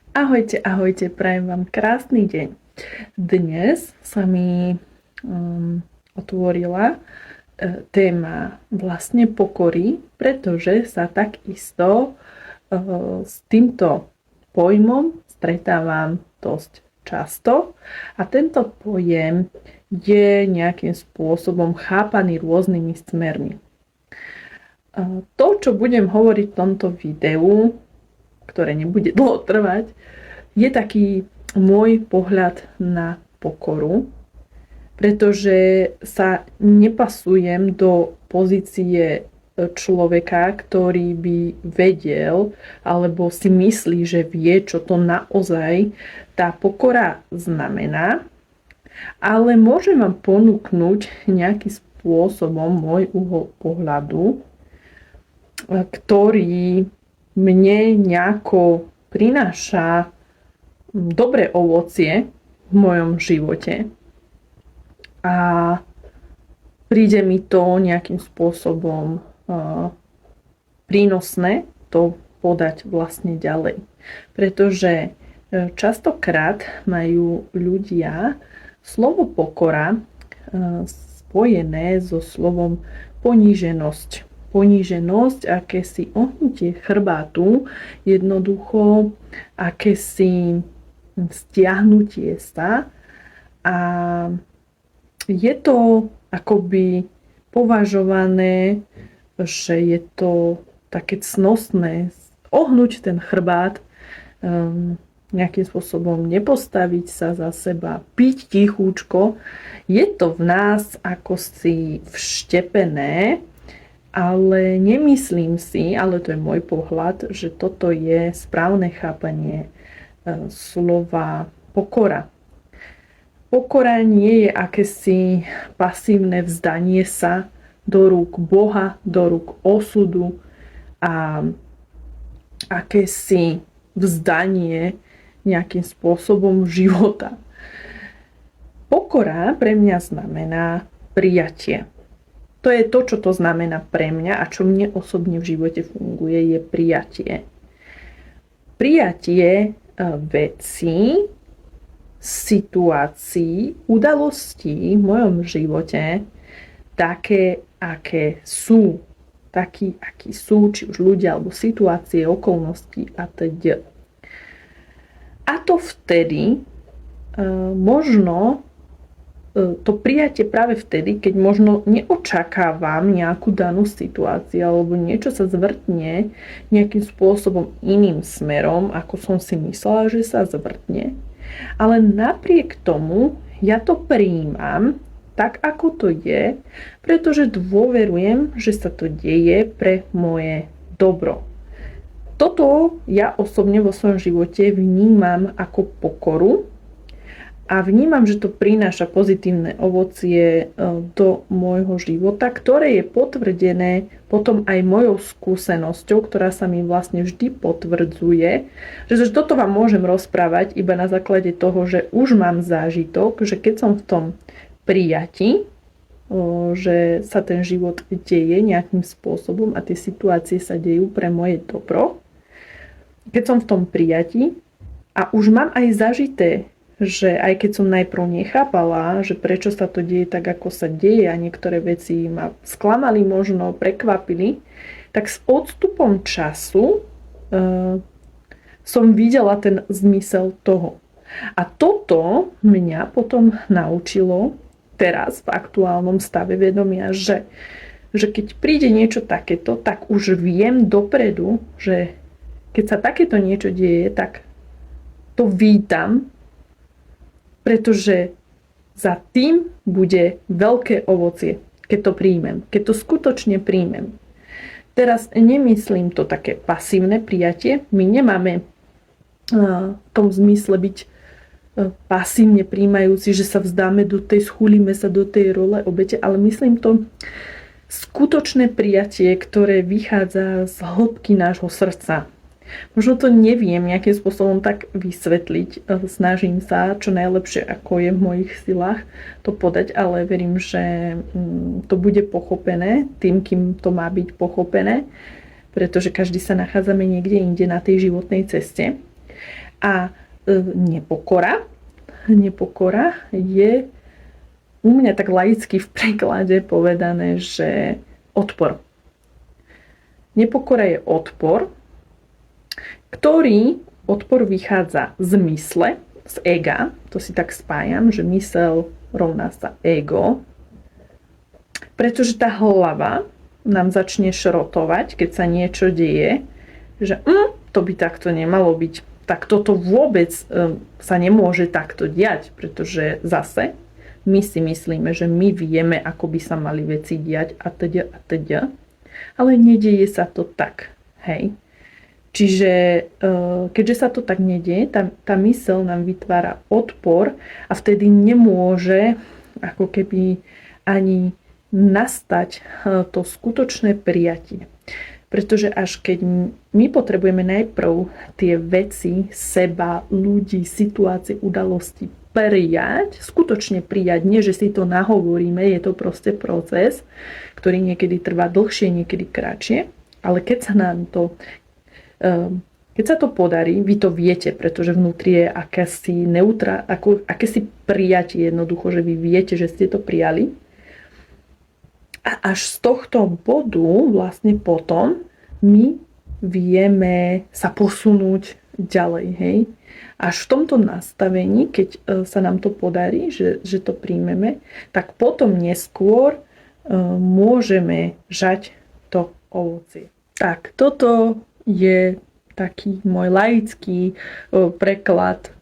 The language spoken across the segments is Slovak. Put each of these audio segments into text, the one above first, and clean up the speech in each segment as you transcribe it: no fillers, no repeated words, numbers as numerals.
Ahojte, ahojte, prajem vám krásny deň. Dnes sa mi otvorila téma vlastne pokory, pretože sa takisto s týmto pojmom stretávam dosť často a tento pojem je nejakým spôsobom chápaný rôznymi smermi. To, čo budem hovoriť v tomto videu, ktoré nebude dlho trvať, je taký môj pohľad na pokoru, pretože sa nepasujem do pozície človeka, ktorý by vedel alebo si myslí, že vie, čo to naozaj tá pokora znamená, ale môžem vám ponúknuť nejakým spôsobom môj uhol pohľadu, ktorý mne nejako prináša dobré ovocie v mojom živote a príde mi to nejakým spôsobom prínosné to podať vlastne ďalej. Pretože častokrát majú ľudia slovo pokora spojené so slovom poníženosť. Poníženosť, akési ohnutie chrbátu, jednoducho akési stiahnutie sa a je to akoby považované, že je to také cnostné ohnúť ten chrbát, nejakým spôsobom nepostaviť sa za seba, piť tichúčko. Je to v nás ako si vštepené, ale nemyslím si, ale to je môj pohľad, že toto je správne chápanie slova pokora. Pokora nie je akési pasívne vzdanie sa do rúk Boha, do rúk osudu a akési vzdanie nejakým spôsobom života. Pokora pre mňa znamená prijatie. To je to, čo to znamená pre mňa a čo mne osobne v živote funguje, je prijatie. Prijatie vecí, situácií, udalostí v mojom živote také, aké sú. Takí, akí sú, či už ľudia, alebo situácie, okolnosti a teď. A to vtedy možno to prijatie práve vtedy, keď možno neočakávam nejakú danú situáciu alebo niečo sa zvrtne nejakým spôsobom iným smerom, ako som si myslela, že sa zvrtne. Ale napriek tomu ja to prijímam tak, ako to je, pretože dôverujem, že sa to deje pre moje dobro. Toto ja osobne vo svojom živote vnímam ako pokoru a vnímam, že to prináša pozitívne ovocie do môjho života, ktoré je potvrdené potom aj mojou skúsenosťou, ktorá sa mi vlastne vždy potvrdzuje, že toto vám môžem rozprávať iba na základe toho, že už mám zážitok, že keď som v tom prijati, že sa ten život deje nejakým spôsobom a tie situácie sa dejú pre moje dobro, keď som v tom prijati a už mám aj zažité, že aj keď som najprv nechápala, že prečo sa to deje tak, ako sa deje a niektoré veci ma sklamali, možno prekvapili, tak s odstupom času som videla ten zmysel toho. A toto mňa potom naučilo teraz v aktuálnom stave vedomia, že keď príde niečo takéto, tak už viem dopredu, že keď sa takéto niečo deje, tak to vítam, pretože za tým bude veľké ovocie, keď to príjmem, keď to skutočne príjmem. Teraz nemyslím to také pasívne prijatie. My nemáme v tom zmysle byť pasívne príjmajúci, že sa vzdáme do tej, schúlime sa do tej role obete, ale myslím to skutočné prijatie, ktoré vychádza z hĺbky nášho srdca. Možno to neviem nejakým spôsobom tak vysvetliť. Snažím sa čo najlepšie, ako je v mojich silách to podať, ale verím, že to bude pochopené tým, kým to má byť pochopené, pretože každý sa nachádzame niekde inde na tej životnej ceste. A nepokora. Nepokora je u mňa tak laicky v preklade povedané, že odpor. Nepokora je odpor, ktorý odpor vychádza z mysle, z ega, to si tak spájam, že mysel rovná sa ego, pretože tá hlava nám začne šrotovať, keď sa niečo deje, že to by takto nemalo byť, tak toto vôbec sa nemôže takto diať, pretože zase my si myslíme, že my vieme, ako by sa mali veci diať a teda, ale nedieje sa to tak, hej. Čiže keďže sa to tak nedieje, tá myseľ nám vytvára odpor a vtedy nemôže ako keby ani nastať to skutočné prijatie. Pretože až keď my potrebujeme najprv tie veci, seba, ľudí, situácie, udalosti prijať, skutočne prijať, nie že si to nahovoríme, je to proste proces, ktorý niekedy trvá dlhšie, niekedy kratšie, ale keď sa to podarí, vy to viete, pretože vnútri je akési prijatie jednoducho, že vy viete, že ste to prijali. A až z tohto bodu vlastne potom my vieme sa posunúť ďalej, hej. Až v tomto nastavení, keď sa nám to podarí, že to príjmeme, tak potom neskôr môžeme žať to ovocie. Tak, toto je taký môj laický preklad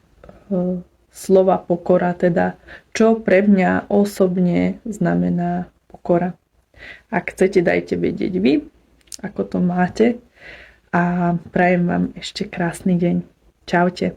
slova pokora, teda čo pre mňa osobne znamená pokora. Ak chcete, dajte vedieť vy, ako to máte a prajem vám ešte krásny deň. Čaute.